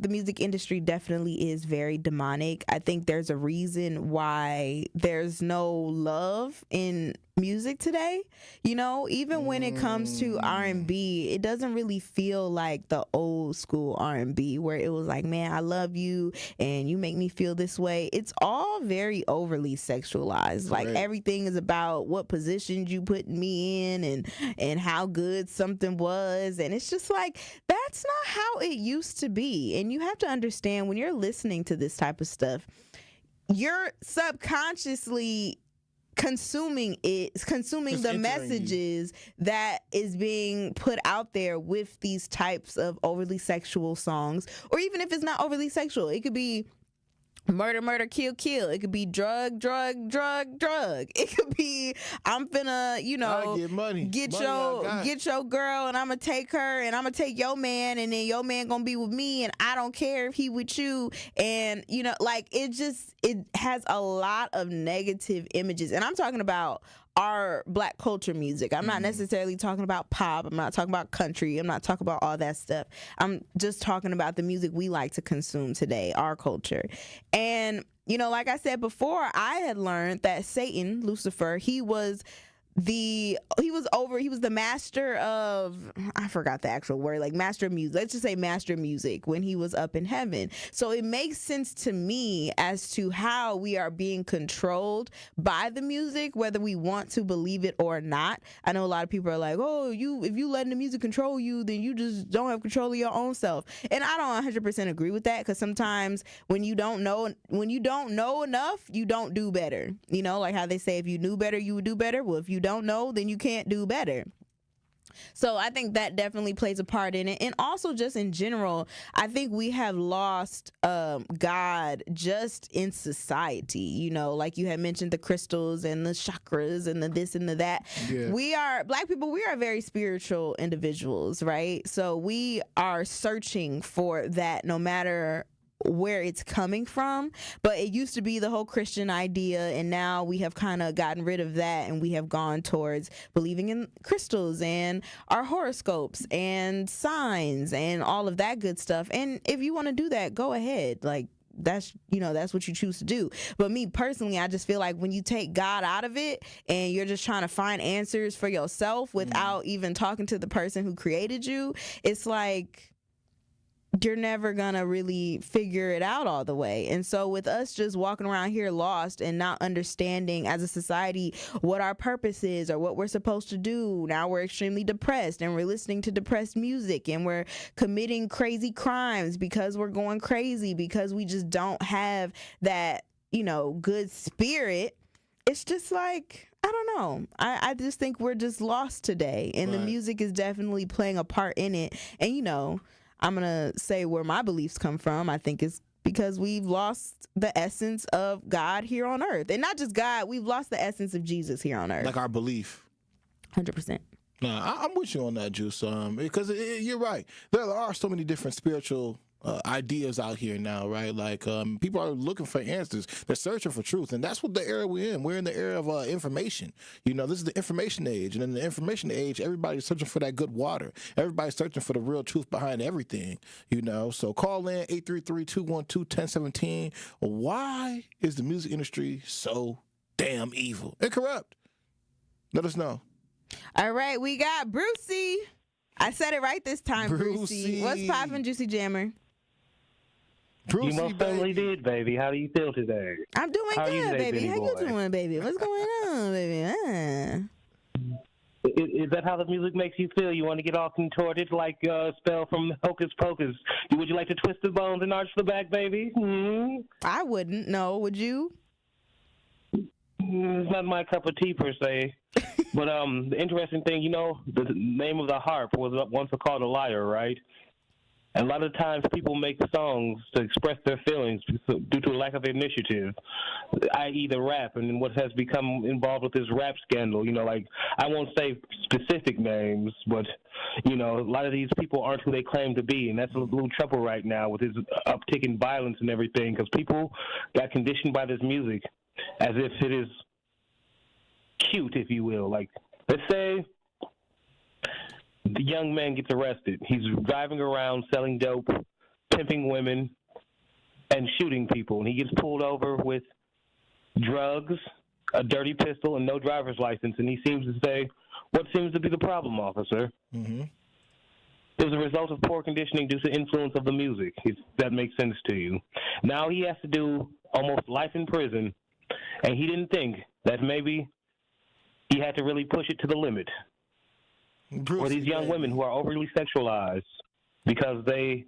the music industry definitely is very demonic. I think there's a reason why there's no love in music today. You know, even when it comes to R&B, it doesn't really feel like the old school R&B where it was like, man, I love you and you make me feel this way. It's all very overly sexualized. Like everything is about what positions you put me in and how good something was. And it's just like, that's not how it used to be. And you have to understand, when you're listening to this type of stuff, you're subconsciously consuming the messages that is being put out there with these types of overly sexual songs. Or even if it's not overly sexual, it could be murder, murder, kill, kill. It could be drug, drug, drug, drug. It could be, I'm finna, get money. Get your girl and I'm gonna take her and I'm gonna take your man and then your man gonna be with me and I don't care if he with you. And it has a lot of negative images. And I'm talking about our black culture music. I'm not necessarily talking about pop. I'm not talking about country. I'm not talking about all that stuff. I'm just talking about the music we like to consume today, our culture. And, like I said before, I had learned that Satan, Lucifer, he was the master of, I forgot the actual word, like master of music. Let's just say master of music when he was up in heaven. So it makes sense to me as to how we are being controlled by the music, whether we want to believe it or not. I know a lot of people are like, oh, if you letting the music control you, then you just don't have control of your own self. And I don't 100% agree with that, because sometimes when you don't know enough, you don't do better. Like how they say, if you knew better, you would do better. Well, if you don't know, then you can't do better. So I think that definitely plays a part in it. And also just in general, I think we have lost God just in society. Like you had mentioned, the crystals and the chakras and the this and the that. Yeah. Black people, we are very spiritual individuals, right? So we are searching for that no matter where it's coming from. But it used to be the whole Christian idea, and now we have kind of gotten rid of that and we have gone towards believing in crystals and our horoscopes and signs and all of that good stuff. And if you want to do that, go ahead. Like, that's what you choose to do. But me personally, I just feel like when you take God out of it and you're just trying to find answers for yourself without even talking to the person who created you, it's like you're never gonna really figure it out all the way. And so with us just walking around here lost and not understanding as a society what our purpose is or what we're supposed to do, now we're extremely depressed and we're listening to depressed music and we're committing crazy crimes because we're going crazy, because we just don't have that good spirit. It's just like, I don't know. I just think we're just lost today. And the music is definitely playing a part in it. And, I'm going to say where my beliefs come from. I think it's because we've lost the essence of God here on earth. And not just God, we've lost the essence of Jesus here on earth. Like our belief. 100%. Nah, I'm with you on that, Juice. Because you're right. There are so many different spiritual ideas out here now, right? Like people are looking for answers. They're searching for truth, and that's what the era we're in. We're in the era of information. This is the information age, and in the information age, everybody's searching for that good water. Everybody's searching for the real truth behind everything. So call in 833-212-1017. Why is the music industry so damn evil and corrupt? Let us know. All right, we got Brucey. I said it right this time, Brucey. What's poppin', Juicy Jammer? Brucey, you most certainly did, baby. How do you feel today? I'm doing good, baby. How you doing, baby? What's going on, baby? Is that how the music makes you feel? You want to get all contorted like a spell from Hocus Pocus? Would you like to twist the bones and arch the back, baby? I wouldn't. No, would you? It's not my cup of tea, per se. But the interesting thing, the name of the harp was once called a lyre, right? And a lot of times people make songs to express their feelings due to a lack of initiative, i.e. the rap, and what has become involved with this rap scandal. Like, I won't say specific names, but, a lot of these people aren't who they claim to be, and that's a little trouble right now with this uptick in violence and everything, because people got conditioned by this music as if it is cute, if you will. Like, let's say the young man gets arrested. He's driving around selling dope, pimping women, and shooting people. And he gets pulled over with drugs, a dirty pistol, and no driver's license. And he seems to say, "What seems to be the problem, officer?" Mm-hmm. It was a result of poor conditioning due to influence of the music, if that makes sense to you. Now he has to do almost life in prison, and he didn't think that maybe he had to really push it to the limit. Or these young women who are overly sexualized because they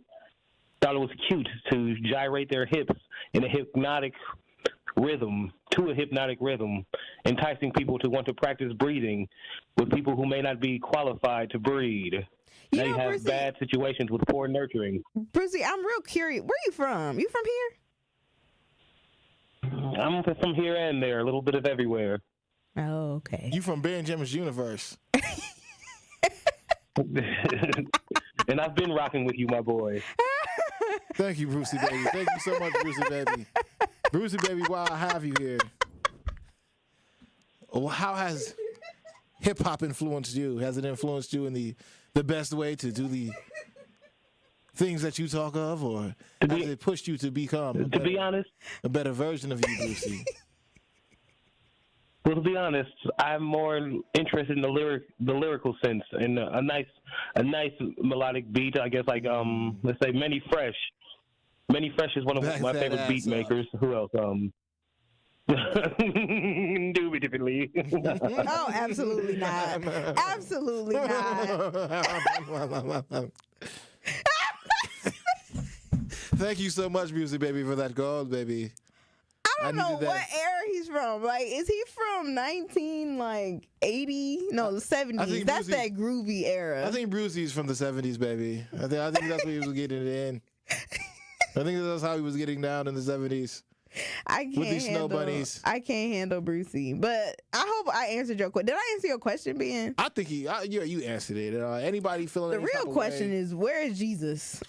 thought it was cute to gyrate their hips in a hypnotic rhythm, enticing people to want to practice breathing with people who may not be qualified to breed. Now you have Brucey, bad situations with poor nurturing. Brucey, I'm real curious. Where are you from? You from here? I'm from here and there, a little bit of everywhere. Oh, okay. You from Ben Jammin's universe. And I've been rocking with you, my boy. Thank you, Brucey, baby. Thank you so much, Brucey, baby. Brucey, baby, while I have you here, how has hip-hop influenced you? Has it influenced you in the best way to do the things that you talk of, or has it pushed you to become, a better version of you, Brucey? Well, to be honest, I'm more interested in the lyrical sense, in a nice melodic beat. I guess, like let's say Manny Fresh. Manny Fresh is one of my favorite beat makers. Who else? Indubitably. Oh, absolutely not. Absolutely not. Thank you so much, Music Baby, for that gold, baby. I don't know what era he's from. Like, is he from 1980? No, the 70s. That's that groovy era. I think Brucey's from the 70s, baby. I think that's what he was getting in. I think that's how he was getting down in the 70s. With these snow bunnies. I can't handle Brucey, but I hope I answered your question. Did I answer your question, Ben? I think you answered it. Anybody feeling the real question is, where is Jesus?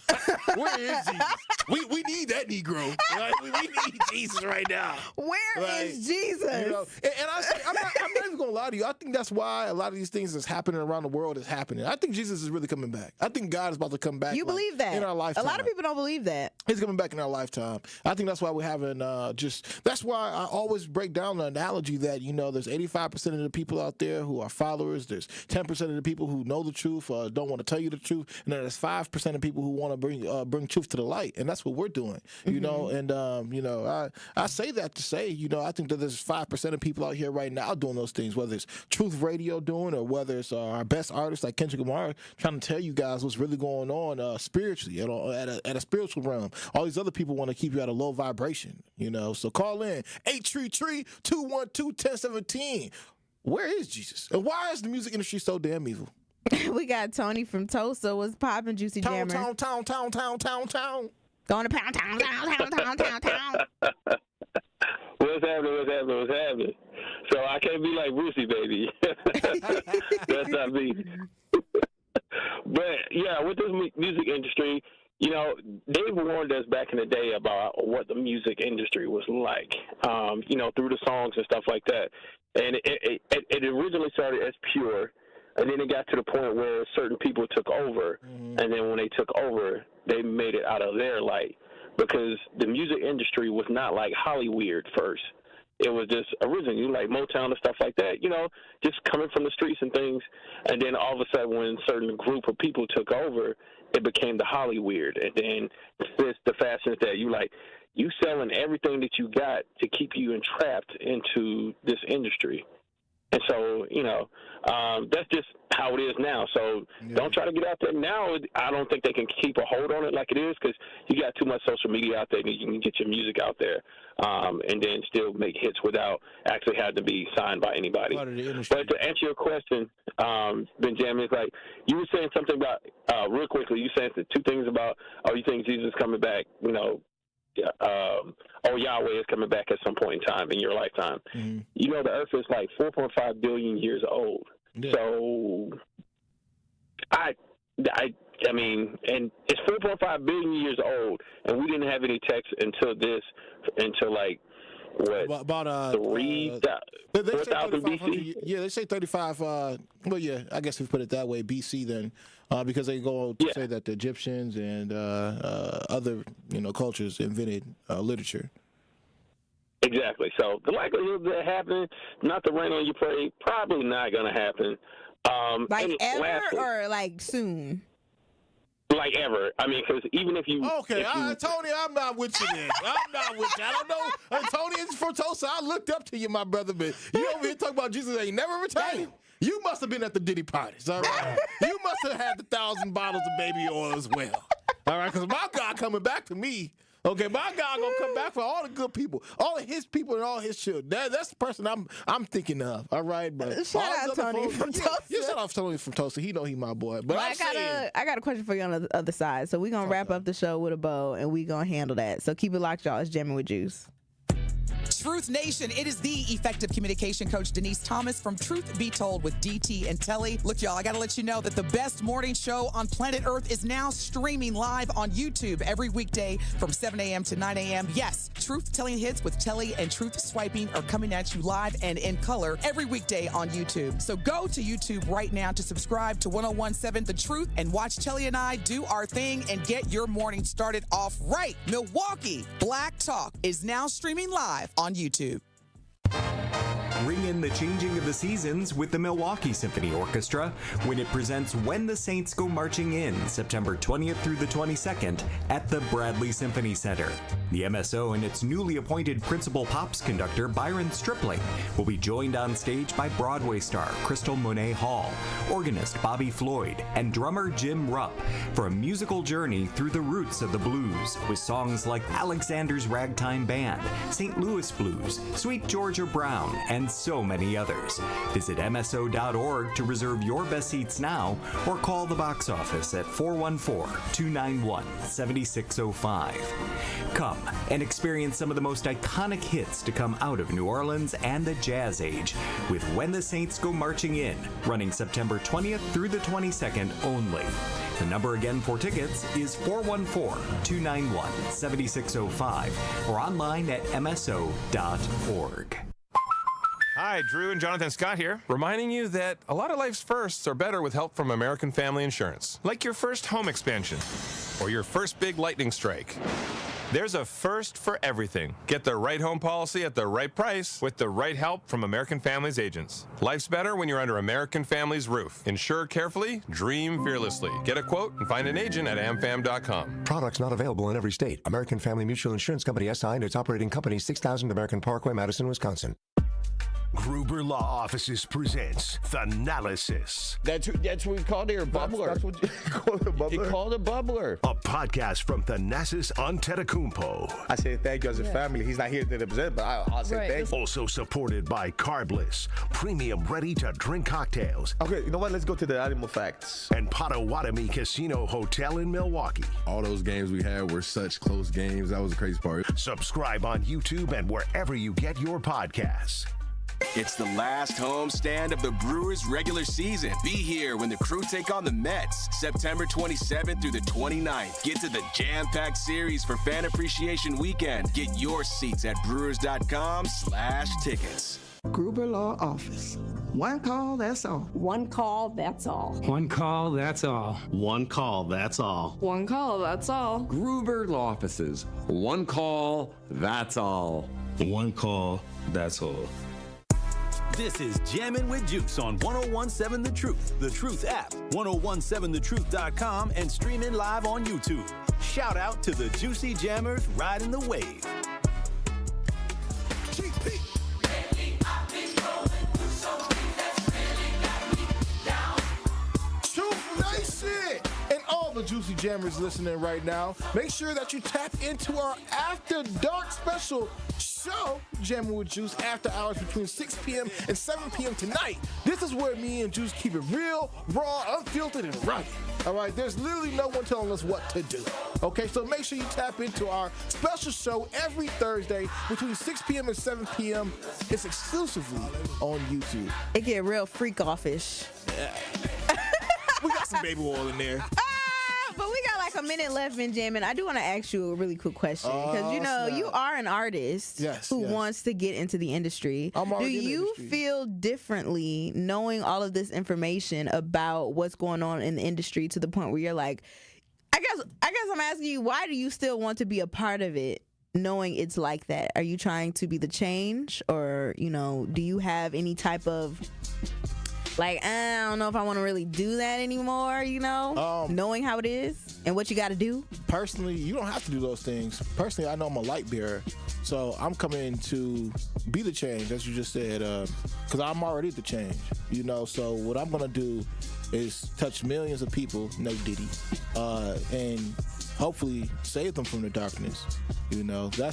Where is Jesus? We need that Negro. We need Jesus right now. Where is Jesus? And I'm not even gonna lie to you. I think that's why a lot of these things that's happening around the world is happening. I think Jesus is really coming back. I think God is about to come back. You believe that? In our lifetime. A lot of people don't believe that. He's coming back in our lifetime. I think that's why we're having that's why I always break down the analogy that, there's 85% of the people out there who are followers, there's 10% of the people who know the truth, don't want to tell you the truth, and then there's 5% of people who want to bring truth to the light, and that's what we're doing, and I say that to say, I think that there's 5% of people out here right now doing those things, whether it's Truth Radio doing or whether it's our best artists like Kendrick Lamar trying to tell you guys what's really going on spiritually, at a spiritual realm. All these other people want to keep you at a low vibration, you know. So call in 833-212-1017. Where is Jesus? And why is the music industry so damn evil? We got Tony from Tulsa. What's poppin', Juicy Jammer? Town. Going to pound town. What's happening? So I can't be like Brucey, baby. That's not me. But, yeah, with this music industry, you know, they warned us back in the day about what the music industry was like, you know, through the songs and stuff like that. And it originally started as pure, and then it got to the point where certain people took over. And then when they took over, they made it out of their light, because the music industry was not like Hollywood first. It was just originally like Motown and stuff like that, you know, just coming from the streets and things. And then all of a sudden, when a certain group of people took over, it became the Hollywood. And then it's the fashion that you selling everything that you got to keep you entrapped into this industry. And so, you know, that's just how it is now. So don't try to get out there now. I don't think they can keep a hold on it like it is, because you got too much social media out there that you can get your music out there and then still make hits without actually having to be signed by anybody. But to answer your question, Benjamin, it's like you were saying something about, real quickly, you said two things about, you think Jesus is coming back, you know, Yahweh is coming back at some point in time in your lifetime. You know, the earth is like 4.5 billion years old. So I mean, and it's 4.5 billion years old, and we didn't have any text until like what, about 4,000 BC. Yeah, they say 35. Well, yeah, I guess if we put it that way, BC then, because they go to say that the Egyptians and other, you know, cultures invented literature. Exactly. So the likelihood of that happening, not to rain on your parade, probably not going to happen. Like ever or like soon? Like ever. I mean, because even if you... Okay, Tony, I'm not with you then. I'm not with you. I don't know. Tony is from Tulsa. I looked up to you, my brother, but you over here talking about Jesus ain't never returned. You must have been at the Diddy parties, all right? You must have had the 1,000 bottles of baby oil as well, all right? Because my God coming back to me. Okay, my God gonna come back for all the good people, all of his people and all his children. That's the person I'm thinking of. All right, but shout out Tony from Tulsa. Yeah, shout out Tony from Tulsa. He know he my boy. But I got a question for you on the other side. So we're gonna wrap up the show with a bow, and we're gonna handle that. So keep it locked, y'all. It's Jammin' with Juice. Truth Nation, it is the effective communication coach, Denise Thomas from Truth Be Told with DT and Telly. Look, y'all, I got to let you know that the best morning show on planet Earth is now streaming live on YouTube every weekday from 7 a.m. to 9 a.m. Yes, Truth Telling Hits with Telly and Truth Swiping are coming at you live and in color every weekday on YouTube. So go to YouTube right now to subscribe to 1017 The Truth and watch Telly and I do our thing and get your morning started off right. Milwaukee Black Talk is now streaming live on YouTube. Ring in the changing of the seasons with the Milwaukee Symphony Orchestra when it presents When the Saints Go Marching In, September 20th through the 22nd at the Bradley Symphony Center. The MSO and its newly appointed principal pops conductor Byron Stripling will be joined on stage by Broadway star Crystal Monet Hall, organist Bobby Floyd, and drummer Jim Rupp for a musical journey through the roots of the blues with songs like Alexander's Ragtime Band, St. Louis Blues, Sweet Georgia Brown, and so many others. Visit MSO.org to reserve your best seats now or call the box office at 414-291-7605. Come and experience some of the most iconic hits to come out of New Orleans and the Jazz Age with When the Saints Go Marching In, running September 20th through the 22nd only. The number again for tickets is 414-291-7605 or online at MSO.org. Hi, Drew and Jonathan Scott here, reminding you that a lot of life's firsts are better with help from American Family Insurance, like your first home expansion or your first big lightning strike. There's a first for everything. Get the right home policy at the right price with the right help from American Family's agents. Life's better when you're under American Family's roof. Insure carefully, dream fearlessly. Get a quote and find an agent at amfam.com. Products not available in every state. American Family Mutual Insurance Company SI and its operating company, 6000 American Parkway, Madison, Wisconsin. Gruber Law Offices presents Thanalysis. That's what we called it, a bubbler. That's what you called a bubbler? He called a bubbler. A podcast from Thanasis Antetokounmpo. I say thank you as a family. He's not here to represent, but I'll say thank you. Also supported by Carbless, premium ready-to-drink cocktails. Okay, you know what? Let's go to the animal facts. And Potawatomi Casino Hotel in Milwaukee. All those games we had were such close games. That was the crazy part. Subscribe on YouTube and wherever you get your podcasts. It's the last homestand of the Brewers regular season. Be here when the Crew take on the Mets, September 27th through the 29th. Get to the jam-packed series for Fan Appreciation Weekend. Get your seats at brewers.com/tickets. Gruber Law Office. One call, that's all. One call, that's all. One call, that's all. One call, that's all. One call, that's all. Gruber Law Offices. One call, that's all. One call, that's all. This is Jammin' with Juice on 1017 The Truth app, 1017thetruth.com, and streaming live on YouTube. Shout out to the Juicy Jammers riding the wave. And all the Juicy Jammers listening right now, make sure that you tap into our After Dark special show, Jammin' with Juice, after hours between 6 p.m. and 7 p.m. tonight. This is where me and Juice keep it real, raw, unfiltered, and rugged. All right, there's literally no one telling us what to do. Okay, so make sure you tap into our special show every Thursday between 6 p.m. and 7 p.m. It's exclusively on YouTube. It get real freak offish. Yeah. We got some baby oil in there. But we got like a minute left in Jammin'. I do want to ask you a really quick question because you are an artist who wants to get into the industry. Do you feel differently knowing all of this information about what's going on in the industry to the point where you're like, I guess I'm asking you, why do you still want to be a part of it? Knowing it's like that, are you trying to be the change, or do you have any type of like, I don't know if I want to really do that anymore, knowing how it is and what you got to do? Personally, you don't have to do those things. Personally, I know I'm a light bearer, so I'm coming to be the change, as you just said, because I'm already the change, so what I'm going to do is touch millions of people, no Diddy, and hopefully save them from the darkness.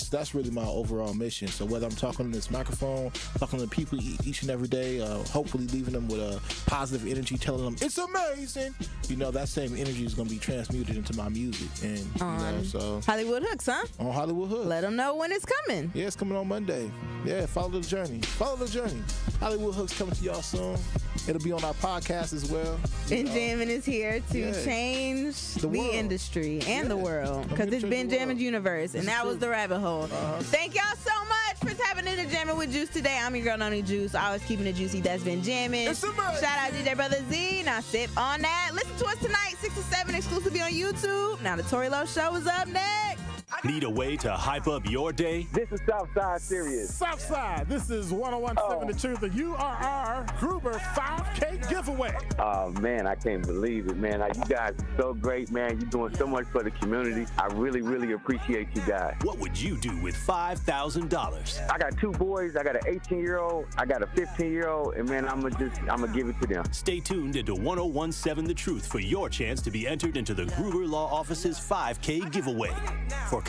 That's really my overall mission. So whether I'm talking on this microphone, talking to people each and every day, hopefully leaving them with a positive energy, telling them it's amazing, that same energy is going to be transmuted into my music. And so Hollywood Hooks, huh? On Hollywood Hooks. Let them know when it's coming. Yeah, it's coming on Monday. Yeah, follow the journey. Hollywood Hooks coming to y'all soon. It'll be on our podcast as well. Ben Jammin is here to change the industry and the world, because it's Ben Jammin's universe, and that was the rabbit hole. Thank y'all so much for tapping into Jammin' with Juice today. I'm your girl, Noni Juice. Always keeping it juicy. That's Ben Jammin. Shout out DJ Brother Z. Now sip on that. Listen to us tonight, 6 to 7, exclusively on YouTube. Now the Tori Lowe Show is up next. Need a way to hype up your day? This is Southside Serious. Southside, this is 1017 The Truth, the URR Gruber 5K giveaway. Oh, man, I can't believe it, man. You guys are so great, man. You're doing so much for the community. I really, really appreciate you guys. What would you do with $5,000? I got two boys. I got an 18-year-old. I got a 15-year-old. And, man, I'm going to give it to them. Stay tuned into 1017 The Truth for your chance to be entered into the Gruber Law Office's 5K giveaway. For